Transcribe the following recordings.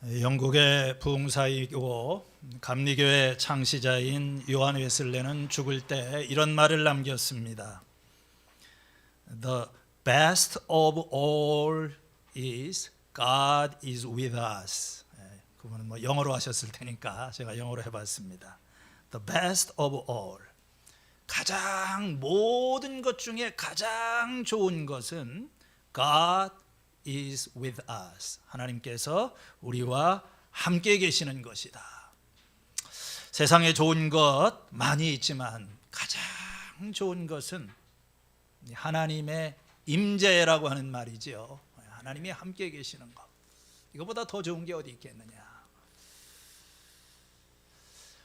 영국의 부흥사이고 감리교회 창시자인 요한 웨슬레는 죽을 때 이런 말을 남겼습니다. The best of all is God is with us. 그분은 영어로 하셨을 테니까 제가 영어로 해봤습니다. The best of all. 가장 모든 것 중에 가장 좋은 것은 God is with us. 하나님께서 우리와 함께 계시는 것이다. 세상에 좋은 것 많이 있지만 가장 좋은 것은 하나님의 임재라고 하는 말이죠. 하나님이 함께 계시는 것. 이거보다 더 좋은 게 어디 있겠느냐.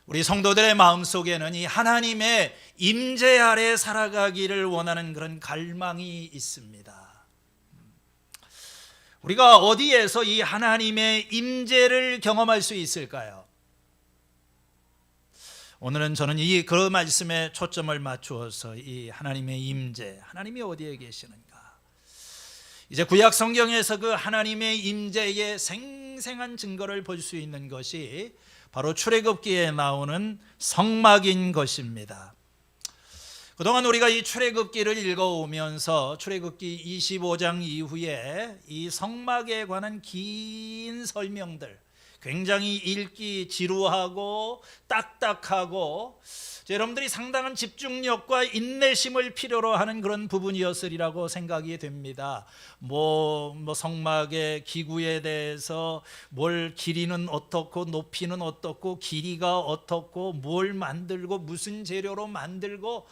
우리 성도들의 마음속에는 이 하나님의 임재 아래 살아가기를 원하는 그런 갈망이 있습니다. 우리가 어디에서 이 하나님의 임재를 경험할 수 있을까요? 오늘은 저는 그 말씀에 초점을 맞추어서 이 하나님의 임재, 하나님이 어디에 계시는가? 이제 구약 성경에서 그 하나님의 임재의 생생한 증거를 볼 수 있는 것이 바로 출애굽기에 나오는 성막인 것입니다. 그동안 우리가 이 출애굽기를 읽어오면서 출애굽기 25장 이후에 이 성막에 관한 긴 설명들, 굉장히 읽기 지루하고 딱딱하고 여러분들이 상당한 집중력과 인내심을 필요로 하는 그런 부분이었으리라고 생각이 됩니다. 성막의 기구에 대해서 뭘 길이는 어떻고 높이는 어떻고 길이가 어떻고 뭘 만들고 무슨 재료로 만들고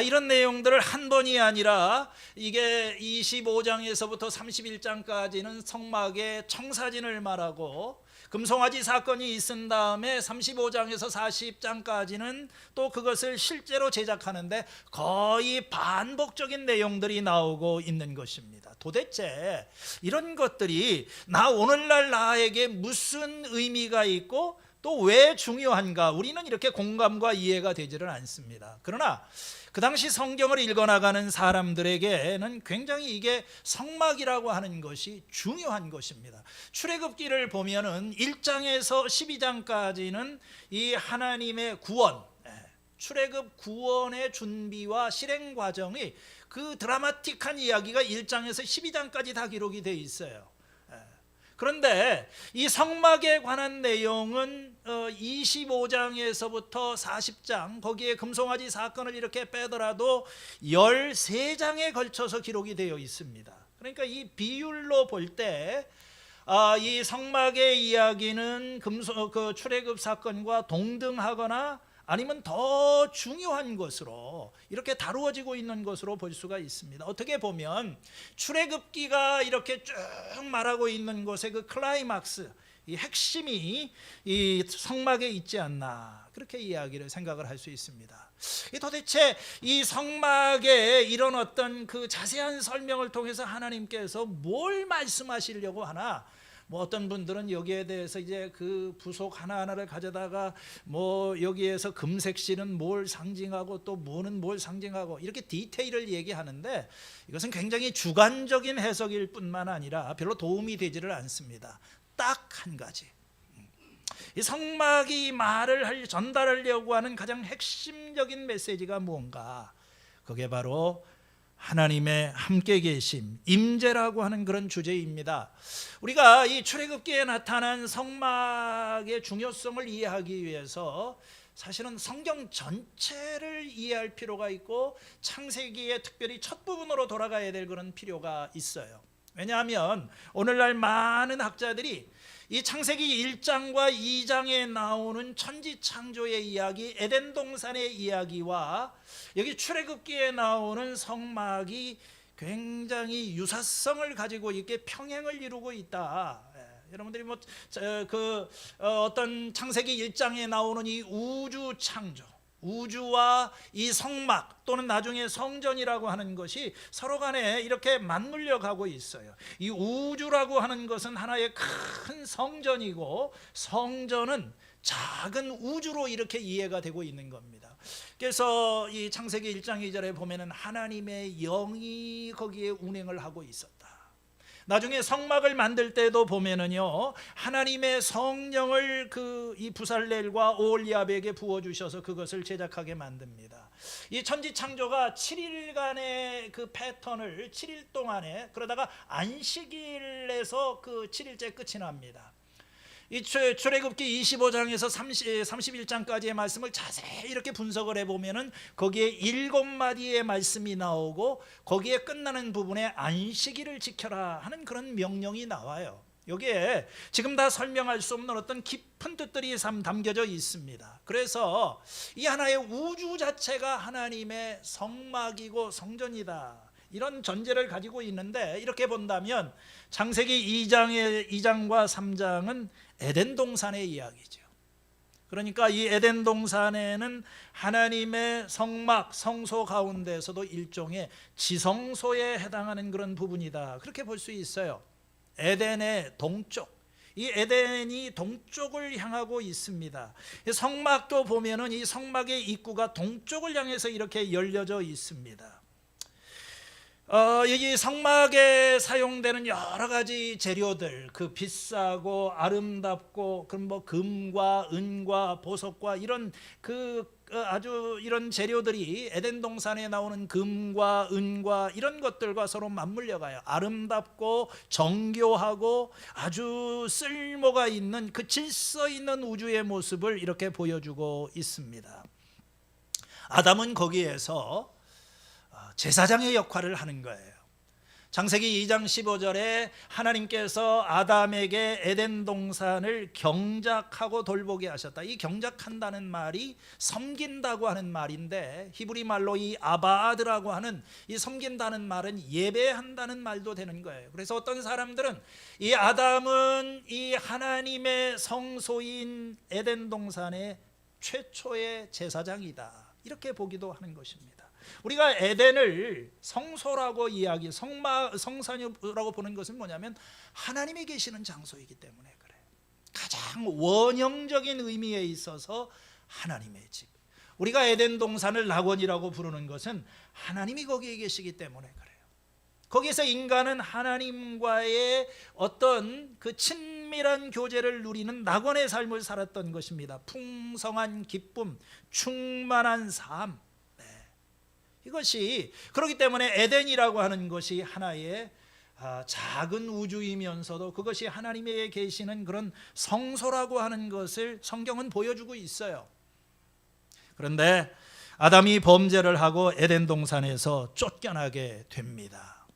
이런 내용들을 한 번이 아니라 이게 25장에서부터 31장까지는 성막의 청사진을 말하고 금송아지 사건이 있은 다음에 35장에서 40장까지는 또 그것을 실제로 제작하는데 거의 반복적인 내용들이 나오고 있는 것입니다. 도대체 이런 것들이 오늘날 나에게 무슨 의미가 있고 또 왜 중요한가? 우리는 이렇게 공감과 이해가 되지를 않습니다. 그러나 그 당시 성경을 읽어나가는 사람들에게는 굉장히 이게 성막이라고 하는 것이 중요한 것입니다. 출애굽기를 보면은 1장에서 12장까지는 이 하나님의 구원, 출애굽 구원의 준비와 실행 과정이 그 드라마틱한 이야기가 1장에서 12장까지 다 기록이 되어 있어요. 그런데 이 성막에 관한 내용은 25장에서부터 40장, 거기에 금송아지 사건을 이렇게 빼더라도 13장에 걸쳐서 기록이 되어 있습니다. 그러니까 이 비율로 볼 때 이 성막의 이야기는 그 출애굽 사건과 동등하거나 아니면 더 중요한 것으로 이렇게 다루어지고 있는 것으로 볼 수가 있습니다. 어떻게 보면 출애굽기가 이렇게 쭉 말하고 있는 것의 그 클라이막스, 이 핵심이 이 성막에 있지 않나, 그렇게 이야기를 생각을 할 수 있습니다. 도대체 이 성막에 이런 어떤 그 자세한 설명을 통해서 하나님께서 뭘 말씀하시려고 하나? 어떤 분들은 여기에 대해서 이제 그 부속 하나하나를 가져다가 여기에서 금색실은 뭘 상징하고 또 뭐는 뭘 상징하고 이렇게 디테일을 얘기하는데 이것은 굉장히 주관적인 해석일 뿐만 아니라 별로 도움이 되지를 않습니다. 딱 한 가지, 이 성막이 전달하려고 하는 가장 핵심적인 메시지가 무언가, 그게 바로 하나님의 함께 계심, 임재라고 하는 그런 주제입니다. 우리가 이 출애굽기에 나타난 성막의 중요성을 이해하기 위해서 사실은 성경 전체를 이해할 필요가 있고 창세기의 특별히 첫 부분으로 돌아가야 될 그런 필요가 있어요. 왜냐하면 오늘날 많은 학자들이 이 창세기 1장과 2장에 나오는 천지창조의 이야기, 에덴 동산의 이야기와 여기 출애굽기에 나오는 성막이 굉장히 유사성을 가지고 이렇게 평행을 이루고 있다. 여러분들이 어떤 창세기 1장에 나오는 이 우주 창조, 우주와 이 성막 또는 나중에 성전이라고 하는 것이 서로 간에 이렇게 맞물려 가고 있어요. 이 우주라고 하는 것은 하나의 큰 성전이고 성전은 작은 우주로 이렇게 이해가 되고 있는 겁니다. 그래서 이 창세기 1장 2절에 보면은 하나님의 영이 거기에 운행을 하고 있었다. 나중에 성막을 만들 때도 보면은요, 하나님의 성령을 이 부살렐과 오홀리압에게 부어 주셔서 그것을 제작하게 만듭니다. 이 천지 창조가 7일간의 그 패턴을 7일 동안에, 그러다가 안식일에서 그 7일째 끝이 납니다. 이 출애굽기 25장에서 31장까지의 말씀을 자세히 이렇게 분석을 해보면은 거기에 7마디의 말씀이 나오고 거기에 끝나는 부분에 안식일을 지켜라 하는 그런 명령이 나와요. 여기에 지금 다 설명할 수 없는 어떤 깊은 뜻들이 담겨져 있습니다. 그래서 이 하나의 우주 자체가 하나님의 성막이고 성전이다, 이런 전제를 가지고 있는데, 이렇게 본다면 창세기 2장과 3장은 에덴 동산의 이야기죠. 그러니까 이 에덴 동산에는 하나님의 성막, 성소 가운데서도 일종의 지성소에 해당하는 그런 부분이다, 그렇게 볼 수 있어요. 에덴의 동쪽, 이 에덴이 동쪽을 향하고 있습니다. 성막도 보면은 이 성막의 입구가 동쪽을 향해서 이렇게 열려져 있습니다. 여기 성막에 사용되는 여러 가지 재료들, 그 비싸고 아름답고 그럼 뭐 금과 은과 보석과 이런 아주 이런 재료들이 에덴 동산에 나오는 금과 은과 이런 것들과 서로 맞물려 가요. 아름답고 정교하고 아주 쓸모가 있는 그 질서 있는 우주의 모습을 이렇게 보여주고 있습니다. 아담은 거기에서 제사장의 역할을 하는 거예요. 창세기 2장 15절에 하나님께서 아담에게 에덴 동산을 경작하고 돌보게 하셨다. 이 경작한다는 말이 섬긴다고 하는 말인데, 히브리 말로 이 아바드라고 하는 이 섬긴다는 말은 예배한다는 말도 되는 거예요. 그래서 어떤 사람들은 이 아담은 이 하나님의 성소인 에덴 동산의 최초의 제사장이다, 이렇게 보기도 하는 것입니다. 우리가 에덴을 성소라고 성산이라고 보는 것은 뭐냐면 하나님이 계시는 장소이기 때문에 그래요. 가장 원형적인 의미에 있어서 하나님의 집. 우리가 에덴 동산을 낙원이라고 부르는 것은 하나님이 거기에 계시기 때문에 그래요. 거기서 인간은 하나님과의 어떤 그 친밀한 교제를 누리는 낙원의 삶을 살았던 것입니다. 풍성한 기쁨, 충만한 삶, 이것이, 그렇기 때문에 에덴이라고 하는 것이 하나의 작은 우주이면서도 그것이 하나님의 계시는 그런 성소라고 하는 것을 성경은 보여주고 있어요. 그런데 아담이 범죄를 하고 에덴 동산에서 쫓겨나게 됩니다.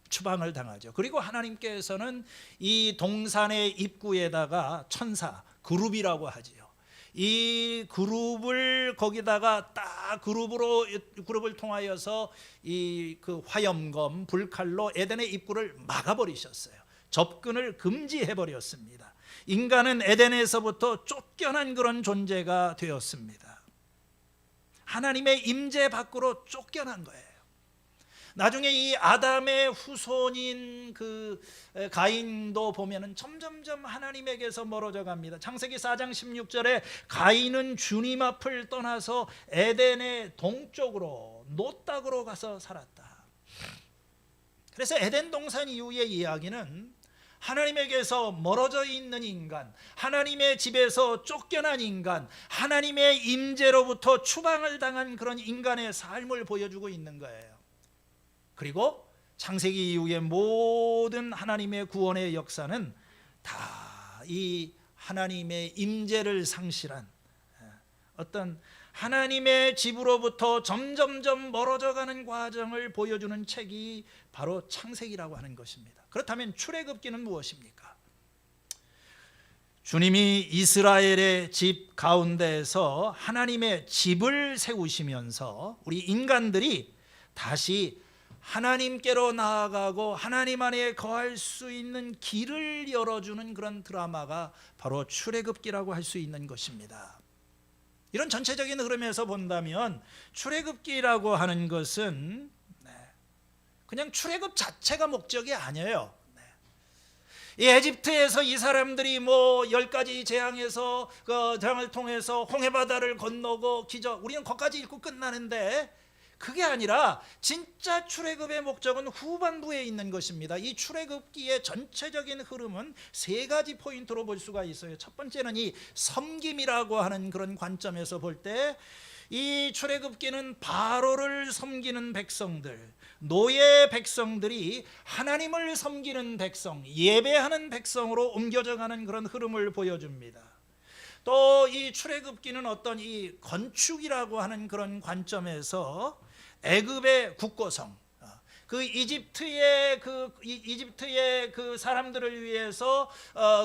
추방을 당하죠. 그리고 하나님께서는 이 동산의 입구에다가 천사, 그룹이라고 하지요. 이 그룹을 거기다가 딱 그룹을 통하여서 이 그 화염검, 불칼로 에덴의 입구를 막아버리셨어요. 접근을 금지해 버렸습니다. 인간은 에덴에서부터 쫓겨난 그런 존재가 되었습니다. 하나님의 임재 밖으로 쫓겨난 거예요. 나중에 이 아담의 후손인 그 가인도 보면은 점점점 하나님에게서 멀어져 갑니다. 창세기 4장 16절에 가인은 주님 앞을 떠나서 에덴의 동쪽으로 노땅으로 가서 살았다. 그래서 에덴 동산 이후의 이야기는 하나님에게서 멀어져 있는 인간, 하나님의 집에서 쫓겨난 인간, 하나님의 임재로부터 추방을 당한 그런 인간의 삶을 보여주고 있는 거예요. 그리고 창세기 이후의 모든 하나님의 구원의 역사는 다 이 하나님의 임재를 상실한 어떤 하나님의 집으로부터 점점점 멀어져가는 과정을 보여주는 책이 바로 창세기라고 하는 것입니다. 그렇다면 출애굽기는 무엇입니까? 주님이 이스라엘의 집 가운데에서 하나님의 집을 세우시면서 우리 인간들이 다시 하나님께로 나아가고 하나님 안에 거할 수 있는 길을 열어주는 그런 드라마가 바로 출애굽기라고 할 수 있는 것입니다. 이런 전체적인 흐름에서 본다면 출애굽기라고 하는 것은 그냥 출애굽 자체가 목적이 아니에요. 이 에집트에서 이 사람들이 뭐 10가지 재앙에서 그 재앙을 통해서 홍해바다를 건너고 기적, 우리는 거기까지 읽고 끝나는데 그게 아니라 진짜 출애굽의 목적은 후반부에 있는 것입니다. 이 출애굽기의 전체적인 흐름은 세 가지 포인트로 볼 수가 있어요. 첫 번째는 이 섬김이라고 하는 그런 관점에서 볼 때 이 출애굽기는 바로를 섬기는 백성들, 노예 백성들이 하나님을 섬기는 백성, 예배하는 백성으로 옮겨져 가는 그런 흐름을 보여줍니다. 또 이 출애굽기는 어떤 이 건축이라고 하는 그런 관점에서 애굽의 국고성, 그 이집트의 그 사람들을 위해서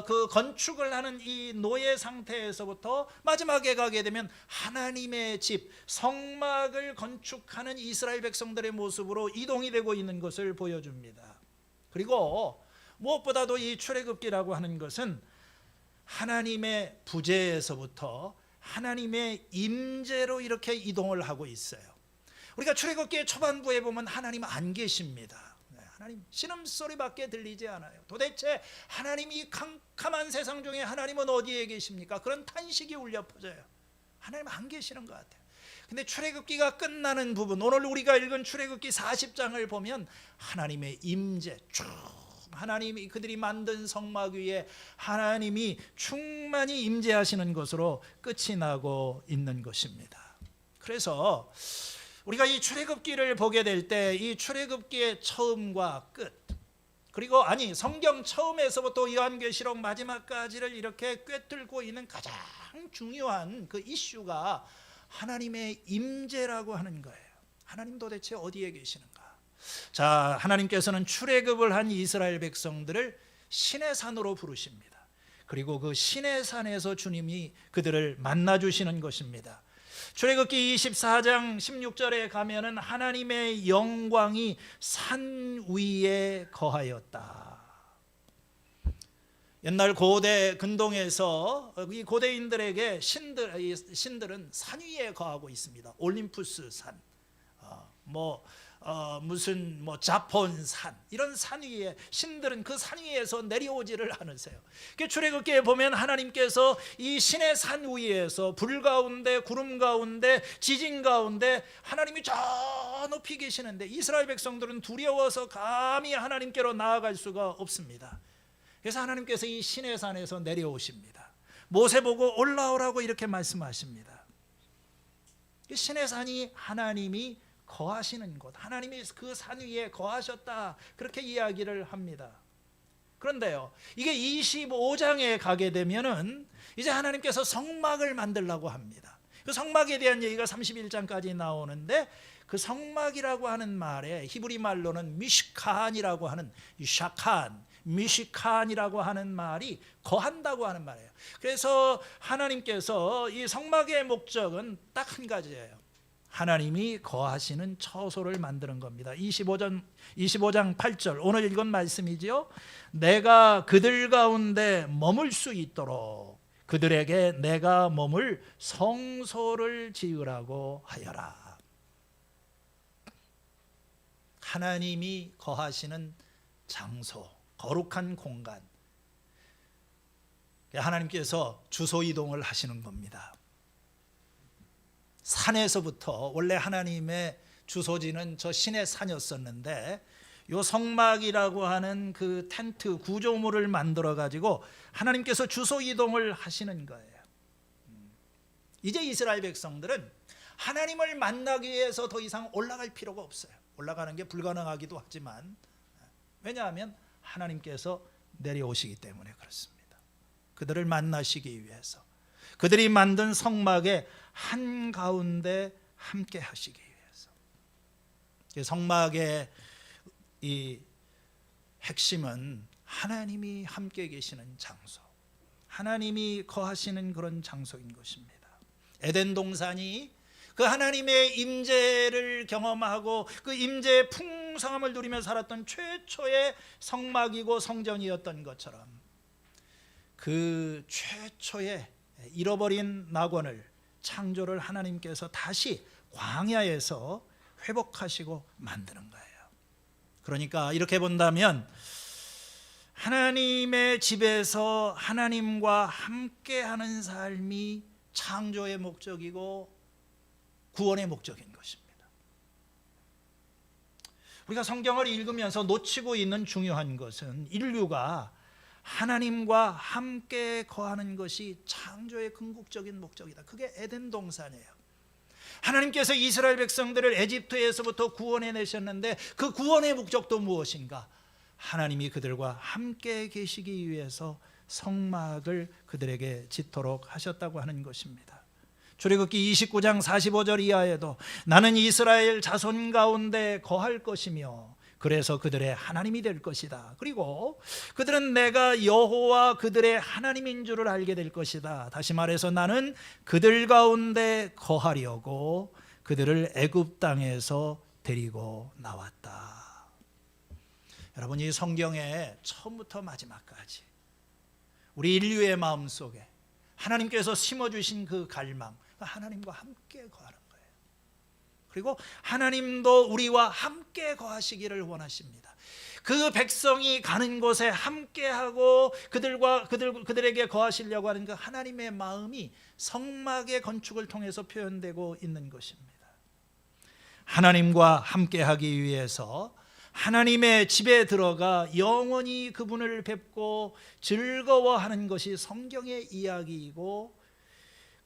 그 건축을 하는 이 노예 상태에서부터 마지막에 가게 되면 하나님의 집 성막을 건축하는 이스라엘 백성들의 모습으로 이동이 되고 있는 것을 보여줍니다. 그리고 무엇보다도 이 출애굽기라고 하는 것은 하나님의 부재에서부터 하나님의 임재로 이렇게 이동을 하고 있어요. 우리가 출애굽기의 초반부에 보면 하나님 안 계십니다. 하나님 신음소리밖에 들리지 않아요. 도대체 하나님이 캄캄한 세상 중에 하나님은 어디에 계십니까? 그런 탄식이 울려 퍼져요. 하나님 안 계시는 것 같아요. 근데 출애굽기가 끝나는 부분, 오늘 우리가 읽은 출애굽기 40장을 보면 하나님의 임재 쭉, 하나님이 그들이 만든 성막 위에 하나님이 충만히 임재하시는 것으로 끝이 나고 있는 것입니다. 그래서 우리가 이 출애굽기를 보게 될 때 이 출애굽기의 처음과 끝, 그리고 성경 처음에서부터 요한계시록 마지막까지를 이렇게 꿰뚫고 있는 가장 중요한 그 이슈가 하나님의 임재라고 하는 거예요. 하나님 도대체 어디에 계시는가? 자, 하나님께서는 출애굽을 한 이스라엘 백성들을 신의 산으로 부르십니다. 그리고 그 신의 산에서 주님이 그들을 만나 주시는 것입니다. 출애굽기 24장 16절에 가면은 하나님의 영광이 산 위에 거하였다. 옛날 고대 근동에서 이 고대인들에게 신들은 산 위에 거하고 있습니다. 올림푸스 산, 무슨 자폰산, 이런 산 위에 신들은 그 산 위에서 내려오지를 않으세요. 출애굽기에 보면 하나님께서 이 신의 산 위에서 불 가운데, 구름 가운데, 지진 가운데 하나님이 저 높이 계시는데 이스라엘 백성들은 두려워서 감히 하나님께로 나아갈 수가 없습니다. 그래서 하나님께서 이 신의 산에서 내려오십니다. 모세 보고 올라오라고 이렇게 말씀하십니다. 신의 산이 하나님이 거하시는 곳, 하나님이 그 산 위에 거하셨다, 그렇게 이야기를 합니다. 그런데요, 이게 25장에 가게 되면은 이제 하나님께서 성막을 만들라고 합니다. 그 성막에 대한 얘기가 31장까지 나오는데, 그 성막이라고 하는 말에 히브리 말로는 미시칸이라고 하는, 미시칸이라고 하는 말이 거한다고 하는 말이에요. 그래서 하나님께서 이 성막의 목적은 딱 한 가지예요. 하나님이 거하시는 처소를 만드는 겁니다. 25장 8절, 오늘 읽은 말씀이지요. 내가 그들 가운데 머물 수 있도록 그들에게 내가 머물 성소를 지으라고 하여라. 하나님이 거하시는 장소, 거룩한 공간, 하나님께서 주소 이동을 하시는 겁니다. 산에서부터, 원래 하나님의 주소지는 저 신의 산이었었는데, 요 성막이라고 하는 그 텐트 구조물을 만들어 가지고 하나님께서 주소 이동을 하시는 거예요. 이제 이스라엘 백성들은 하나님을 만나기 위해서 더 이상 올라갈 필요가 없어요. 올라가는 게 불가능하기도 하지만, 왜냐하면 하나님께서 내려오시기 때문에 그렇습니다. 그들을 만나시기 위해서, 그들이 만든 성막의 한가운데 함께 하시기 위해서. 성막의 이 핵심은 하나님이 함께 계시는 장소, 하나님이 거하시는 그런 장소인 것입니다. 에덴 동산이 그 하나님의 임재를 경험하고 그 임재의 풍성함을 누리며 살았던 최초의 성막이고 성전이었던 것처럼, 그 최초의 잃어버린 낙원을, 창조를 하나님께서 다시 광야에서 회복하시고 만드는 거예요. 그러니까 이렇게 본다면 하나님의 집에서 하나님과 함께하는 삶이 창조의 목적이고 구원의 목적인 것입니다. 우리가 성경을 읽으면서 놓치고 있는 중요한 것은 인류가 하나님과 함께 거하는 것이 창조의 궁극적인 목적이다. 그게 에덴 동산이에요. 하나님께서 이스라엘 백성들을 에집트에서부터 구원해 내셨는데 그 구원의 목적도 무엇인가? 하나님이 그들과 함께 계시기 위해서 성막을 그들에게 짓도록 하셨다고 하는 것입니다. 출애굽기 29장 45절 이하에도 나는 이스라엘 자손 가운데 거할 것이며 그래서 그들의 하나님이 될 것이다. 그리고 그들은 내가 여호와 그들의 하나님인 줄을 알게 될 것이다. 다시 말해서 나는 그들 가운데 거하려고 그들을 애굽 땅에서 데리고 나왔다. 여러분, 이 성경의 처음부터 마지막까지 우리 인류의 마음속에 하나님께서 심어주신 그 갈망, 하나님과 함께 거하는 거예요. 그리고 하나님도 우리와 함께 거하시기를 원하십니다. 그 백성이 가는 곳에 함께하고 그들에게 거하시려고 하는 그 하나님의 마음이 성막의 건축을 통해서 표현되고 있는 것입니다. 하나님과 함께하기 위해서 하나님의 집에 들어가 영원히 그분을 뵙고 즐거워하는 것이 성경의 이야기이고,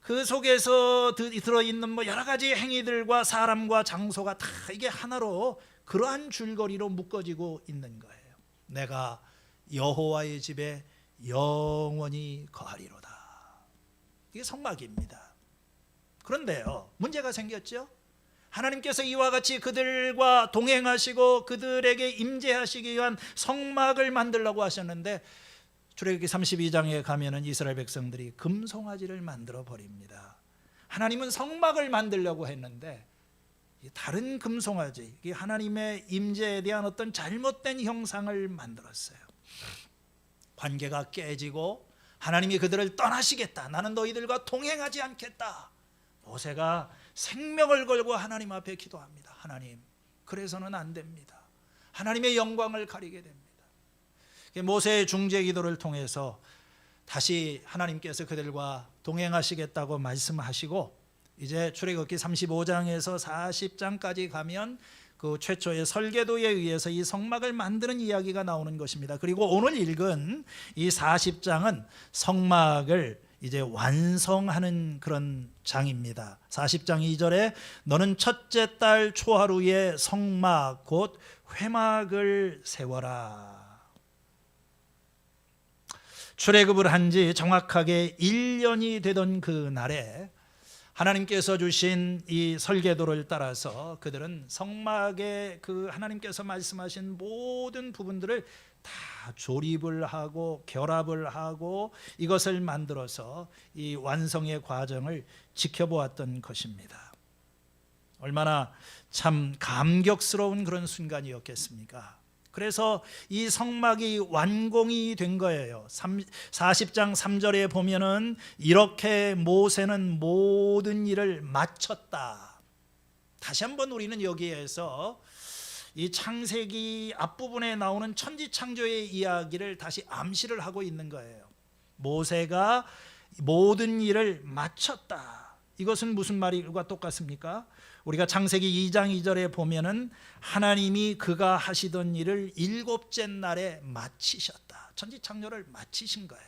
그 속에서 들어있는 여러 가지 행위들과 사람과 장소가 다 이게 하나로 그러한 줄거리로 묶어지고 있는 거예요. 내가 여호와의 집에 영원히 거하리로다. 이게 성막입니다. 그런데요, 문제가 생겼죠. 하나님께서 이와 같이 그들과 동행하시고 그들에게 임재하시기 위한 성막을 만들라고 하셨는데, 출애굽기 32장에 가면은 이스라엘 백성들이 금송아지를 만들어 버립니다. 하나님은 성막을 만들려고 했는데 다른 금송아지, 하나님의 임재에 대한 어떤 잘못된 형상을 만들었어요. 관계가 깨지고 하나님이 그들을 떠나시겠다, 나는 너희들과 동행하지 않겠다. 모세가 생명을 걸고 하나님 앞에 기도합니다. 하나님, 그래서는 안 됩니다. 하나님의 영광을 가리게 됩니다. 모세의 중재 기도를 통해서 다시 하나님께서 그들과 동행하시겠다고 말씀하시고, 이제 출애굽기 35장에서 40장까지 가면 그 최초의 설계도에 의해서 이 성막을 만드는 이야기가 나오는 것입니다. 그리고 오늘 읽은 이 40장은 성막을 이제 완성하는 그런 장입니다. 40장 2절에 너는 첫째 달 초하루에 성막 곧 회막을 세워라. 출애굽을 한 지 정확하게 1년이 되던 그 날에 하나님께서 주신 이 설계도를 따라서 그들은 성막의 그 하나님께서 말씀하신 모든 부분들을 다 조립을 하고 결합을 하고 이것을 만들어서 이 완성의 과정을 지켜보았던 것입니다. 얼마나 참 감격스러운 그런 순간이었겠습니까? 그래서 이 성막이 완공이 된 거예요. 40장 3절에 보면은 이렇게 모세는 모든 일을 마쳤다. 다시 한번 우리는 여기에서 이 창세기 앞부분에 나오는 천지창조의 이야기를 다시 암시를 하고 있는 거예요. 모세가 모든 일을 마쳤다. 이것은 무슨 말과 똑같습니까? 우리가 창세기 2장 2절에 보면은 하나님이 그가 하시던 일을 일곱째 날에 마치셨다. 천지창조를 마치신 거예요.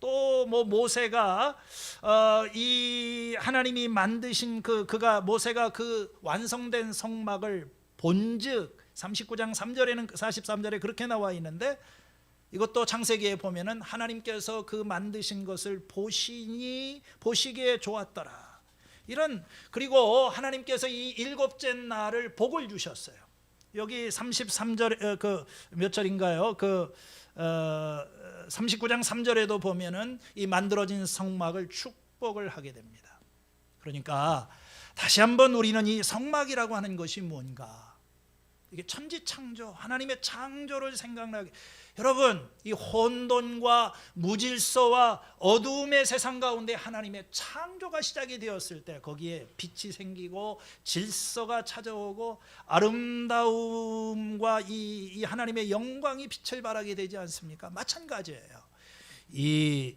또 모세가 이 하나님이 만드신 모세가 그 완성된 성막을 본즉 39장 3절에는 43절에 그렇게 나와 있는데, 이것도 창세기에 보면은 하나님께서 그 만드신 것을 보시기에 좋았더라. 그리고 하나님께서 이 일곱째 날을 복을 주셨어요. 여기 33절 몇 절인가요? 39장 3절에도 보면은 이 만들어진 성막을 축복을 하게 됩니다. 그러니까 다시 한번 우리는 이 성막이라고 하는 것이 뭔가, 이게 천지창조, 하나님의 창조를 생각나게, 여러분, 이 혼돈과 무질서와 어두움의 세상 가운데 하나님의 창조가 시작이 되었을 때 거기에 빛이 생기고 질서가 찾아오고 아름다움과 이 하나님의 영광이 빛을 발하게 되지 않습니까? 마찬가지예요. 이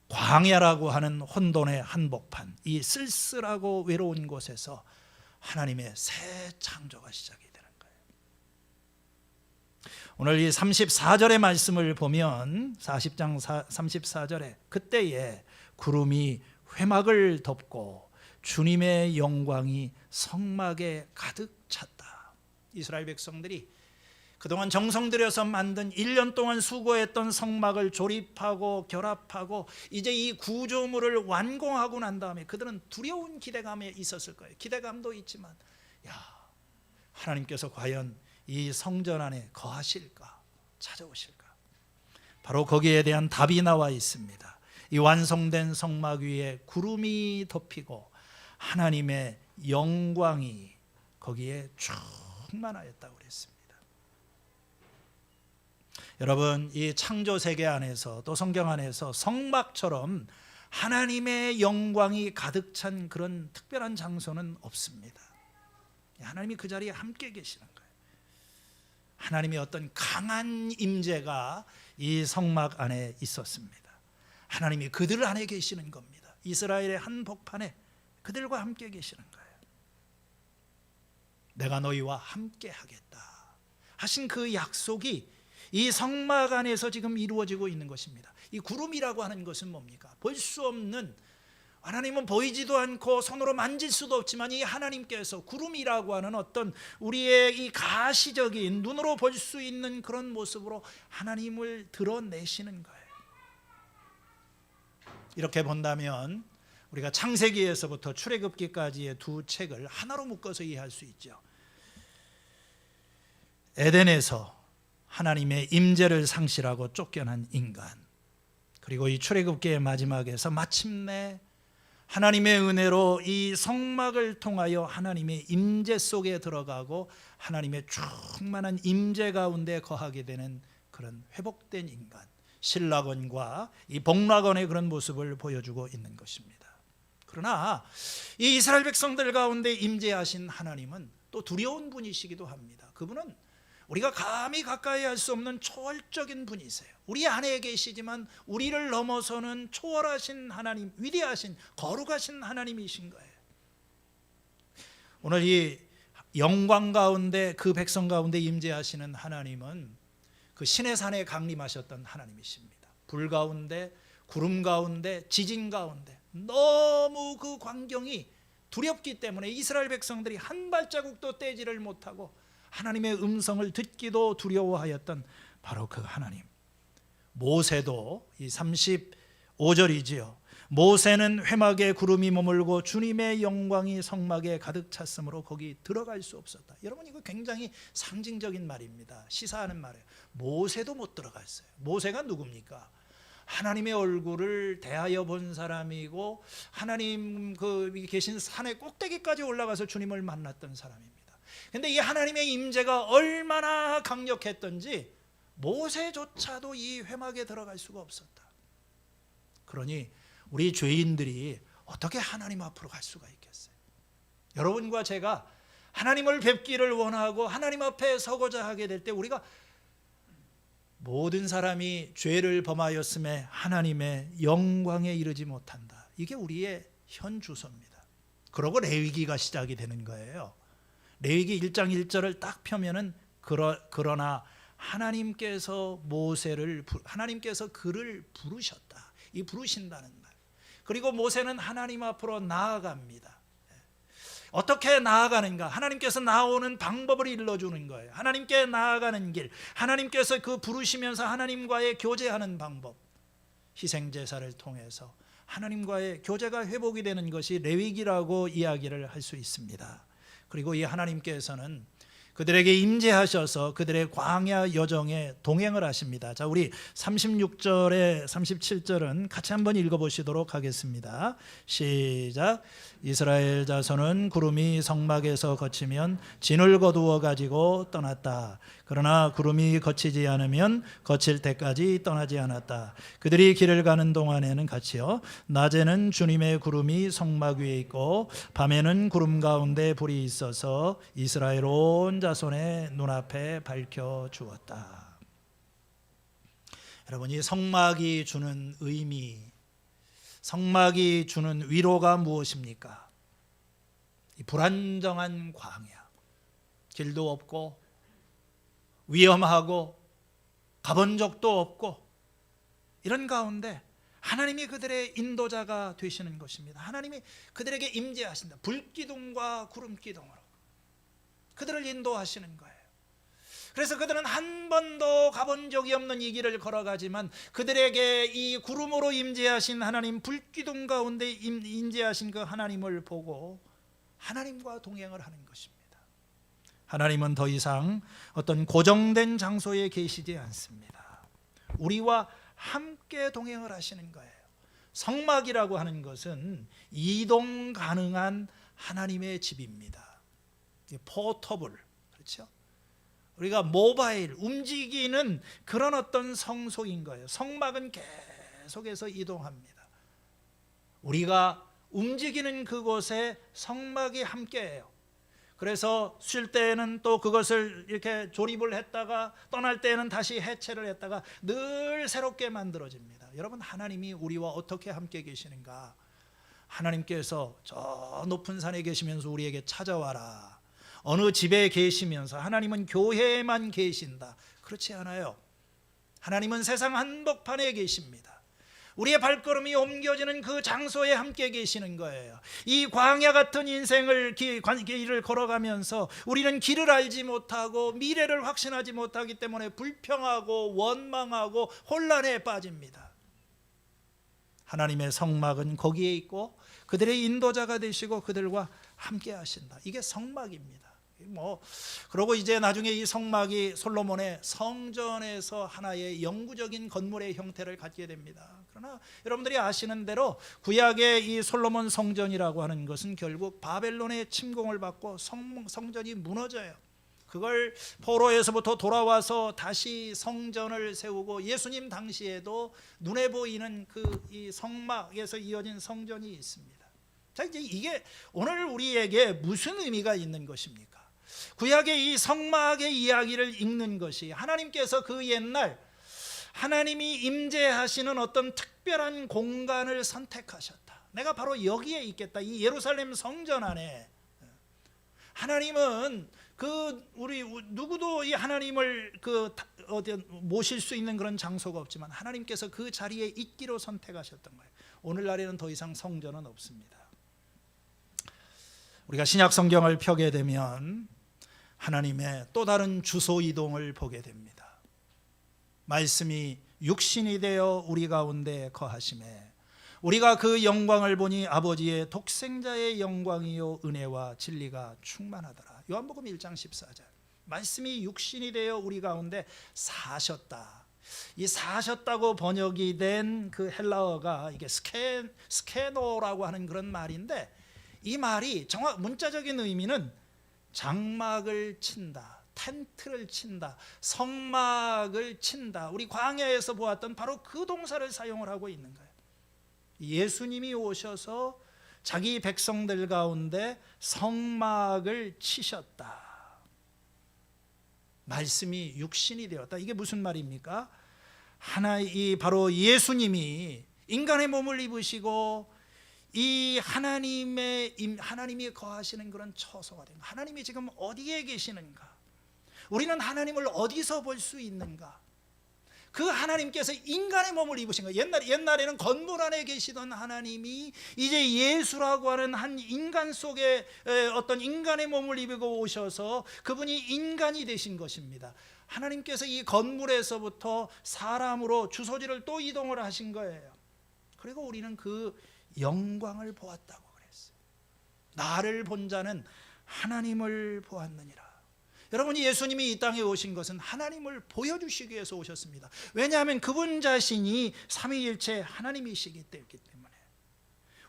광야라고 하는 혼돈의 한복판, 이 쓸쓸하고 외로운 곳에서 하나님의 새 창조가 시작이 되는 거예요. 오늘 이 34절의 말씀을 보면 40장 34절에 그때에 구름이 회막을 덮고 주님의 영광이 성막에 가득 찼다. 이스라엘 백성들이 그동안 정성 들여서 만든 1년 동안 수고했던 성막을 조립하고 결합하고 이제 이 구조물을 완공하고 난 다음에 그들은 두려운 기대감에 있었을 거예요. 기대감도 있지만 하나님께서 과연 이 성전 안에 거하실까, 찾아오실까? 바로 거기에 대한 답이 나와 있습니다. 이 완성된 성막 위에 구름이 덮이고 하나님의 영광이 거기에 충만하였다고 그랬습니다. 여러분, 이 창조 세계 안에서 또 성경 안에서 성막처럼 하나님의 영광이 가득 찬 그런 특별한 장소는 없습니다. 하나님이 그 자리에 함께 계시는 거예요. 하나님의 어떤 강한 임재가 이 성막 안에 있었습니다. 하나님이 그들 안에 계시는 겁니다. 이스라엘의 한복판에 그들과 함께 계시는 거예요. 내가 너희와 함께 하겠다 하신 그 약속이 이 성막 안에서 지금 이루어지고 있는 것입니다. 이 구름이라고 하는 것은 뭡니까? 볼 수 없는, 하나님은 보이지도 않고 손으로 만질 수도 없지만 이 하나님께서 구름이라고 하는 어떤 우리의 이 가시적인 눈으로 볼 수 있는 그런 모습으로 하나님을 드러내시는 거예요. 이렇게 본다면 우리가 창세기에서부터 출애굽기까지의 두 책을 하나로 묶어서 이해할 수 있죠. 에덴에서 하나님의 임재를 상실하고 쫓겨난 인간, 그리고 이 출애굽기의 마지막에서 마침내 하나님의 은혜로 이 성막을 통하여 하나님의 임재 속에 들어가고 하나님의 충만한 임재 가운데 거하게 되는 그런 회복된 인간, 신라건과 이 복락건의 그런 모습을 보여주고 있는 것입니다. 그러나 이 이스라엘 백성들 가운데 임재하신 하나님은 또 두려운 분이시기도 합니다. 그분은 우리가 감히 가까이 할 수 없는 초월적인 분이세요. 우리 안에 계시지만 우리를 넘어서는 초월하신 하나님, 위대하신 거룩하신 하나님이신 거예요. 오늘 이 영광 가운데 그 백성 가운데 임재하시는 하나님은 그 신의 산에 강림하셨던 하나님이십니다. 불 가운데, 구름 가운데, 지진 가운데 너무 그 광경이 두렵기 때문에 이스라엘 백성들이 한 발자국도 떼지를 못하고 하나님의 음성을 듣기도 두려워하였던 바로 그 하나님. 모세도 이 35절이지요. 모세는 회막에 구름이 머물고 주님의 영광이 성막에 가득 찼으므로 거기 들어갈 수 없었다. 여러분, 이거 굉장히 상징적인 말입니다. 시사하는 말이에요. 모세도 못 들어갔어요. 모세가 누굽니까? 하나님의 얼굴을 대하여 본 사람이고 하나님 그 계신 산의 꼭대기까지 올라가서 주님을 만났던 사람입니다. 근데 이 하나님의 임재가 얼마나 강력했던지 모세조차도 이 회막에 들어갈 수가 없었다. 그러니 우리 죄인들이 어떻게 하나님 앞으로 갈 수가 있겠어요? 여러분과 제가 하나님을 뵙기를 원하고 하나님 앞에 서고자 하게 될 때 우리가 모든 사람이 죄를 범하였음에 하나님의 영광에 이르지 못한다. 이게 우리의 현 주소입니다. 그러고 레위기가 시작이 되는 거예요. 레위기 1장 1절을 딱 펴면은 그러나 하나님께서 하나님께서 그를 부르셨다. 이 부르신다는 말. 그리고 모세는 하나님 앞으로 나아갑니다. 어떻게 나아가는가? 하나님께서 나오는 방법을 일러주는 거예요. 하나님께 나아가는 길, 하나님께서 그 부르시면서 하나님과의 교제하는 방법, 희생제사를 통해서 하나님과의 교제가 회복이 되는 것이 레위기라고 이야기를 할 수 있습니다. 그리고 이 하나님께서는 그들에게 임재하셔서 그들의 광야 여정에 동행을 하십니다. 자, 우리 36절에 37절은 같이 한번 읽어보시도록 하겠습니다. 시작. 이스라엘 자손은 구름이 성막에서 거치면 진을 거두어 가지고 떠났다. 그러나 구름이 거치지 않으면 거칠 때까지 떠나지 않았다. 그들이 길을 가는 동안에는 같이요, 낮에는 주님의 구름이 성막 위에 있고 밤에는 구름 가운데 불이 있어서 이스라엘 온 자손의 눈앞에 밝혀 주었다. 여러분, 이 성막이 주는 의미, 성막이 주는 위로가 무엇입니까? 이 불안정한 광야, 길도 없고 위험하고 가본 적도 없고 이런 가운데 하나님이 그들의 인도자가 되시는 것입니다. 하나님이 그들에게 임재하신다. 불기둥과 구름기둥으로 그들을 인도하시는 거예요. 그래서 그들은 한 번도 가본 적이 없는 이 길을 걸어가지만 그들에게 이 구름으로 임재하신 하나님, 불기둥 가운데 임재하신 그 하나님을 보고 하나님과 동행을 하는 것입니다. 하나님은 더 이상 어떤 고정된 장소에 계시지 않습니다. 우리와 함께 동행을 하시는 거예요. 성막이라고 하는 것은 이동 가능한 하나님의 집입니다. 포터블, 그렇죠? 우리가 모바일, 움직이는 그런 어떤 성소인 거예요. 성막은 계속해서 이동합니다. 우리가 움직이는 그곳에 성막이 함께해요. 그래서 쉴 때에는 또 그것을 이렇게 조립을 했다가 떠날 때에는 다시 해체를 했다가 늘 새롭게 만들어집니다. 여러분, 하나님이 우리와 어떻게 함께 계시는가? 하나님께서 저 높은 산에 계시면서 우리에게 찾아와라. 어느 집에 계시면서 하나님은 교회에만 계신다. 그렇지 않아요. 하나님은 세상 한복판에 계십니다. 우리의 발걸음이 옮겨지는 그 장소에 함께 계시는 거예요. 이 광야 같은 인생을 길을 걸어가면서 우리는 길을 알지 못하고 미래를 확신하지 못하기 때문에 불평하고 원망하고 혼란에 빠집니다. 하나님의 성막은 거기에 있고 그들의 인도자가 되시고 그들과 함께 하신다. 이게 성막입니다. 그러고 이제 나중에 이 성막이 솔로몬의 성전에서 하나의 영구적인 건물의 형태를 갖게 됩니다. 그러나 여러분들이 아시는 대로 구약의 이 솔로몬 성전이라고 하는 것은 결국 바벨론의 침공을 받고 성전이 무너져요. 그걸 포로에서부터 돌아와서 다시 성전을 세우고 예수님 당시에도 눈에 보이는 이 성막에서 이어진 성전이 있습니다. 자, 이제 이게 오늘 우리에게 무슨 의미가 있는 것입니까? 구약의 이 성막의 이야기를 읽는 것이 하나님께서 그 옛날 하나님이 임재하시는 어떤 특별한 공간을 선택하셨다. 내가 바로 여기에 있겠다. 이 예루살렘 성전 안에 하나님은 우리 누구도 이 하나님을 어디 모실 수 있는 그런 장소가 없지만 하나님께서 그 자리에 있기로 선택하셨던 거예요. 오늘날에는 더 이상 성전은 없습니다. 우리가 신약 성경을 펴게 되면 하나님의 또 다른 주소 이동을 보게 됩니다. 말씀이 육신이 되어 우리 가운데 거하심에 우리가 그 영광을 보니 아버지의 독생자의 영광이요 은혜와 진리가 충만하더라. 요한복음 1장 14절. 말씀이 육신이 되어 우리 가운데 사셨다. 이 사셨다고 번역이 된 그 헬라어가 이게 스케노라고 하는 그런 말인데, 이 말이 정확 문자적인 의미는 장막을 친다, 텐트를 친다, 성막을 친다. 우리 광야에서 보았던 바로 그 동사를 사용을 하고 있는 거예요. 예수님이 오셔서 자기 백성들 가운데 성막을 치셨다. 말씀이 육신이 되었다. 이게 무슨 말입니까? 바로 예수님이 인간의 몸을 입으시고 이 하나님이 거하시는 그런 처소가 된 거예요. 하나님이 지금 어디에 계시는가? 우리는 하나님을 어디서 볼 수 있는가? 그 하나님께서 인간의 몸을 입으신 거예요. 옛날에는 건물 안에 계시던 하나님이 이제 예수라고 하는 한 인간 속에 어떤 인간의 몸을 입고 오셔서 그분이 인간이 되신 것입니다. 하나님께서 이 건물에서부터 사람으로 주소지를 또 이동을 하신 거예요. 그리고 우리는 그 영광을 보았다고 그랬어요. 나를 본 자는 하나님을 보았느니라. 여러분이 예수님이 이 땅에 오신 것은 하나님을 보여주시기 위해서 오셨습니다. 왜냐하면 그분 자신이 삼위일체 하나님이시기 때문에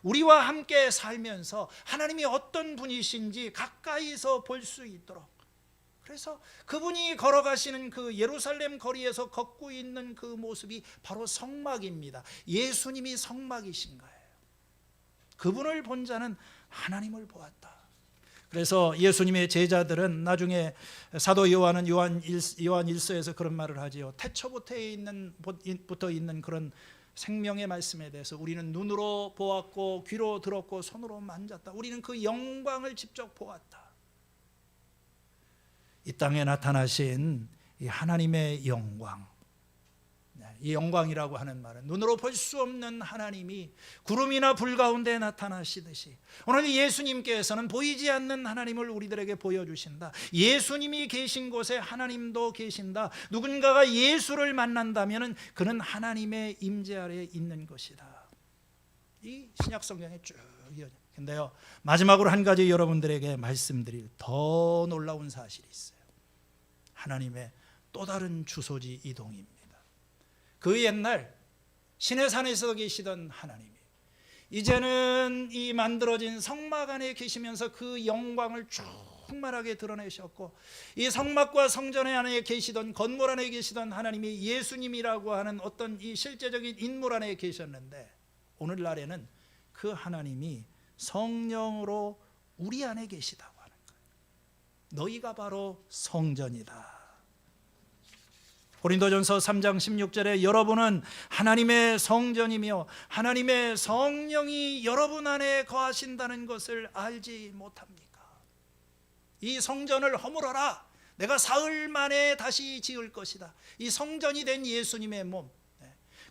우리와 함께 살면서 하나님이 어떤 분이신지 가까이서 볼 수 있도록, 그래서 그분이 걸어가시는 그 예루살렘 거리에서 걷고 있는 그 모습이 바로 성막입니다. 예수님이 성막이신 거예요. 그분을 본 자는 하나님을 보았다. 그래서 예수님의 제자들은 나중에 사도 요한은 요한 1서에서 그런 말을 하지요. 태초부터 있는 그런 생명의 말씀에 대해서 우리는 눈으로 보았고 귀로 들었고 손으로 만졌다. 우리는 그 영광을 직접 보았다. 이 땅에 나타나신 이 하나님의 영광, 이 영광이라고 하는 말은 눈으로 볼 수 없는 하나님이 구름이나 불 가운데 나타나시듯이 오늘 예수님께서는 보이지 않는 하나님을 우리들에게 보여주신다. 예수님이 계신 곳에 하나님도 계신다. 누군가가 예수를 만난다면 그는 하나님의 임재 아래에 있는 것이다. 이 신약 성경에 쭉 이어져. 근데요, 마지막으로 한 가지 여러분들에게 말씀드릴 더 놀라운 사실이 있어요. 하나님의 또 다른 주소지 이동입니다. 그 옛날 시내산에서 계시던 하나님이 이제는 이 만들어진 성막 안에 계시면서 그 영광을 충만하게 드러내셨고, 이 성막과 성전 안에 계시던, 건물 안에 계시던 하나님이 예수님이라고 하는 어떤 이 실제적인 인물 안에 계셨는데, 오늘날에는 그 하나님이 성령으로 우리 안에 계시다고 하는 거예요. 너희가 바로 성전이다. 고린도전서 3장 16절에 여러분은 하나님의 성전이며 하나님의 성령이 여러분 안에 거하신다는 것을 알지 못합니까? 이 성전을 허물어라. 내가 사흘 만에 다시 지을 것이다. 이 성전이 된 예수님의 몸,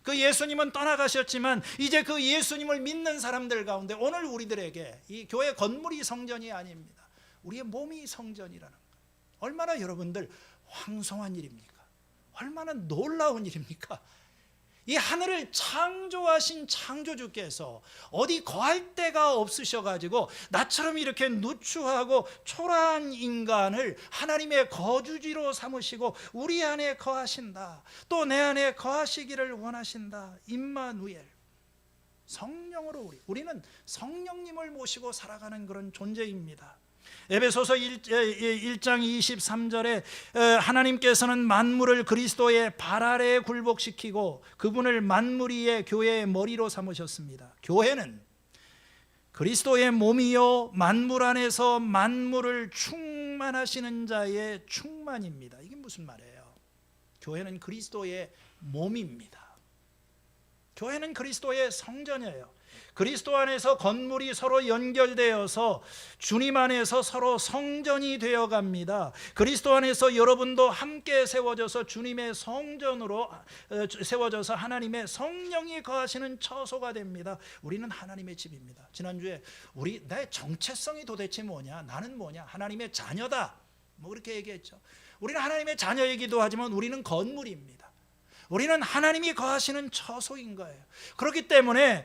그 예수님은 떠나가셨지만 이제 그 예수님을 믿는 사람들 가운데 오늘 우리들에게 이 교회 건물이 성전이 아닙니다. 우리의 몸이 성전이라는 거예요. 얼마나 여러분들 황송한 일입니까? 얼마나 놀라운 일입니까? 이 하늘을 창조하신 창조주께서 어디 거할 데가 없으셔가지고 나처럼 이렇게 누추하고 초라한 인간을 하나님의 거주지로 삼으시고 우리 안에 거하신다. 또 내 안에 거하시기를 원하신다. 임마누엘, 성령으로 우리는 성령님을 모시고 살아가는 그런 존재입니다. 에베소서 1장 23절에 하나님께서는 만물을 그리스도의 발 아래에 굴복시키고 그분을 만물 위에 교회의 머리로 삼으셨습니다. 교회는 그리스도의 몸이요 만물 안에서 만물을 충만하시는 자의 충만입니다. 이게 무슨 말이에요? 교회는 그리스도의 몸입니다. 교회는 그리스도의 성전이에요. 그리스도 안에서 건물이 서로 연결되어서 주님 안에서 서로 성전이 되어갑니다. 그리스도 안에서 여러분도 함께 세워져서 주님의 성전으로 세워져서 하나님의 성령이 거하시는 처소가 됩니다. 우리는 하나님의 집입니다. 지난주에 내 정체성이 도대체 뭐냐? 나는 뭐냐? 하나님의 자녀다. 뭐 그렇게 얘기했죠. 우리는 하나님의 자녀이기도 하지만 우리는 건물입니다. 우리는 하나님이 거하시는 처소인 거예요. 그렇기 때문에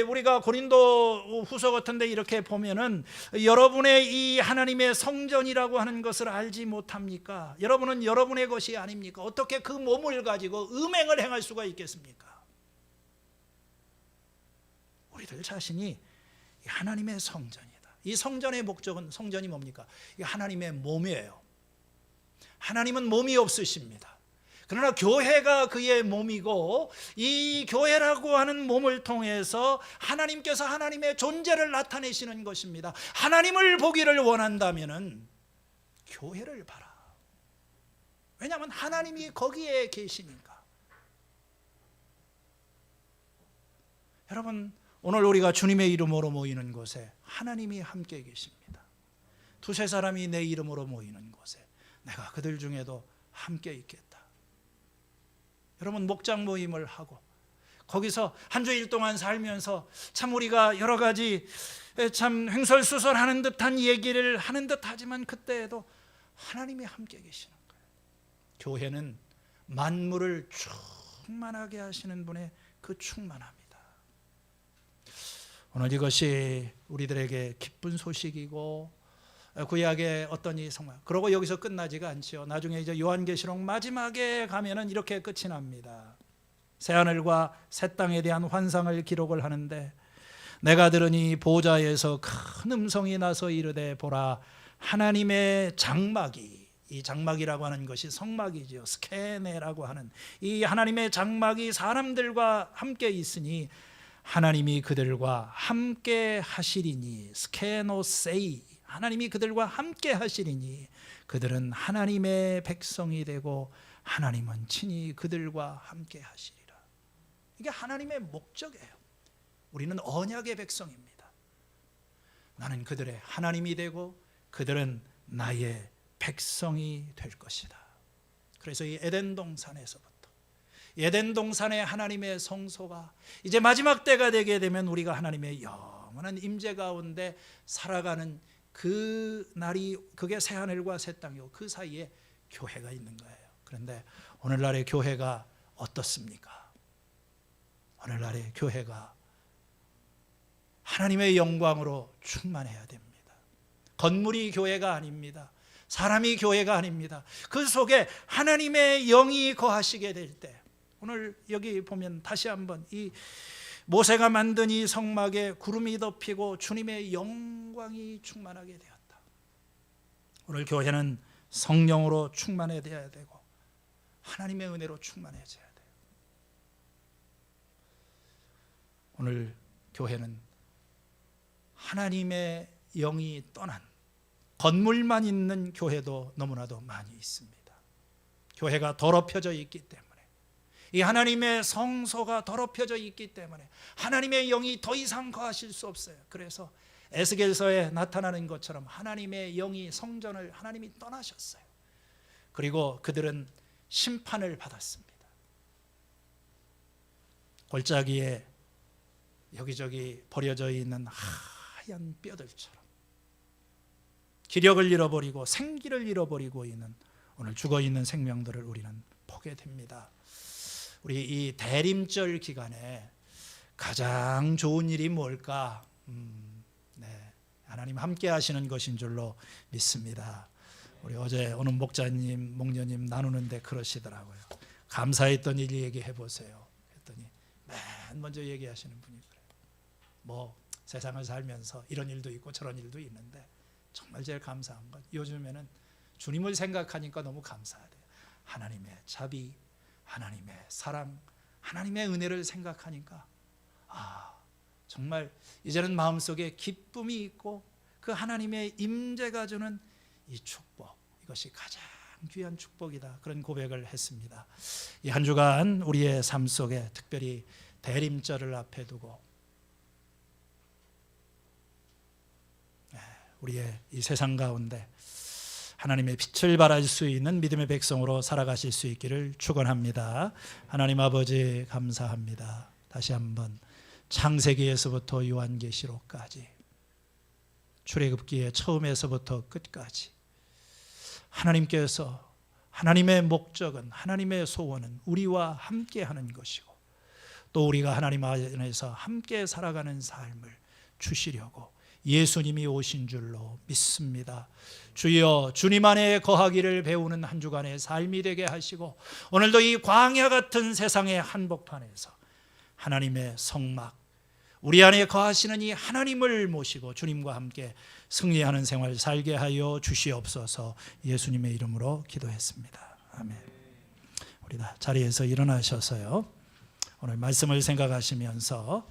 우리가 고린도 후서 같은 데 이렇게 보면은 여러분의 이 하나님의 성전이라고 하는 것을 알지 못합니까? 여러분은 여러분의 것이 아닙니까? 어떻게 그 몸을 가지고 음행을 행할 수가 있겠습니까? 우리들 자신이 하나님의 성전이다. 이 성전의 목적은, 성전이 뭡니까? 이 하나님의 몸이에요. 하나님은 몸이 없으십니다. 그러나 교회가 그의 몸이고 이 교회라고 하는 몸을 통해서 하나님께서 하나님의 존재를 나타내시는 것입니다. 하나님을 보기를 원한다면 교회를 봐라. 왜냐하면 하나님이 거기에 계시니까. 여러분, 오늘 우리가 주님의 이름으로 모이는 곳에 하나님이 함께 계십니다. 두세 사람이 내 이름으로 모이는 곳에 내가 그들 중에도 함께 있겠다. 여러분, 목장 모임을 하고 거기서 한 주일 동안 살면서 참 우리가 여러 가지 참 횡설수설하는 듯한 얘기를 하는 듯하지만 그때에도 하나님이 함께 계시는 거예요. 교회는 만물을 충만하게 하시는 분의 그 충만함이다. 오늘 이것이 우리들에게 기쁜 소식이고 구약의 어떤 이 성막, 그러고 여기서 끝나지가 않지요. 나중에 이제 요한계시록 마지막에 가면은 이렇게 끝이 납니다. 새하늘과 새 땅에 대한 환상을 기록을 하는데 내가 들으니 보좌에서 큰 음성이 나서 이르되 보라, 하나님의 장막이, 이 장막이라고 하는 것이 성막이지요. 스케네라고 하는 이 하나님의 장막이 사람들과 함께 있으니 하나님이 그들과 함께 하시리니, 스케노세이, 하나님이 그들과 함께 하시리니 그들은 하나님의 백성이 되고 하나님은 친히 그들과 함께 하시리라. 이게 하나님의 목적이에요. 우리는 언약의 백성입니다. 나는 그들의 하나님이 되고 그들은 나의 백성이 될 것이다. 그래서 이 에덴 동산에서부터, 에덴 동산의 하나님의 성소가 이제 마지막 때가 되게 되면 우리가 하나님의 영원한 임재 가운데 살아가는 그 날이, 그게 새 하늘과 새 땅이고 그 사이에 교회가 있는 거예요. 그런데 오늘날의 교회가 어떻습니까? 오늘날의 교회가 하나님의 영광으로 충만해야 됩니다. 건물이 교회가 아닙니다. 사람이 교회가 아닙니다. 그 속에 하나님의 영이 거하시게 될 때, 오늘 여기 보면 다시 한번 이 모세가 만든 이 성막에 구름이 덮이고 주님의 영광이 충만하게 되었다. 오늘 교회는 성령으로 충만해야 되고 하나님의 은혜로 충만해져야 돼요. 오늘 교회는 하나님의 영이 떠난 건물만 있는 교회도 너무나도 많이 있습니다. 교회가 더럽혀져 있기 때문에, 이 하나님의 성소가 더럽혀져 있기 때문에 하나님의 영이 더 이상 거하실 수 없어요. 그래서 에스겔서에 나타나는 것처럼 하나님의 영이 성전을 하나님이 떠나셨어요. 그리고 그들은 심판을 받았습니다. 골짜기에 여기저기 버려져 있는 하얀 뼈들처럼 기력을 잃어버리고 생기를 잃어버리고 있는 오늘 죽어있는 생명들을 우리는 보게 됩니다. 우리 이 대림절 기간에 가장 좋은 일이 뭘까? 하나님 함께 하시는 것인 줄로 믿습니다. 우리 어제 오는 목자님, 목녀님 나누는데 그러시더라고요. 감사했던 일 얘기해 보세요. 했더니 맨 먼저 얘기하시는 분이 그래요. 뭐 세상을 살면서 이런 일도 있고 저런 일도 있는데 정말 제일 감사한 건 요즘에는 주님을 생각하니까 너무 감사하대요. 하나님의 자비, 하나님의 사랑, 하나님의 은혜를 생각하니까 정말 이제는 마음속에 기쁨이 있고 그 하나님의 임재가 주는 이 축복, 이것이 가장 귀한 축복이다. 그런 고백을 했습니다. 이 한 주간 우리의 삶 속에 특별히 대림절을 앞에 두고 우리의 이 세상 가운데 하나님의 빛을 발할 수 있는 믿음의 백성으로 살아가실 수 있기를 축원합니다. 하나님 아버지 감사합니다. 다시 한번 창세기에서부터 요한계시록까지 출애굽기의 처음에서부터 끝까지 하나님께서 하나님의 목적은, 하나님의 소원은 우리와 함께하는 것이고 또 우리가 하나님 안에서 함께 살아가는 삶을 주시려고 예수님이 오신 줄로 믿습니다. 주여, 주님 안에 거하기를 배우는 한 주간의 삶이 되게 하시고 오늘도 이 광야 같은 세상의 한복판에서 하나님의 성막, 우리 안에 거하시는 이 하나님을 모시고 주님과 함께 승리하는 생활 살게 하여 주시옵소서. 예수님의 이름으로 기도했습니다. 아멘. 우리 다 자리에서 일어나셔서요, 오늘 말씀을 생각하시면서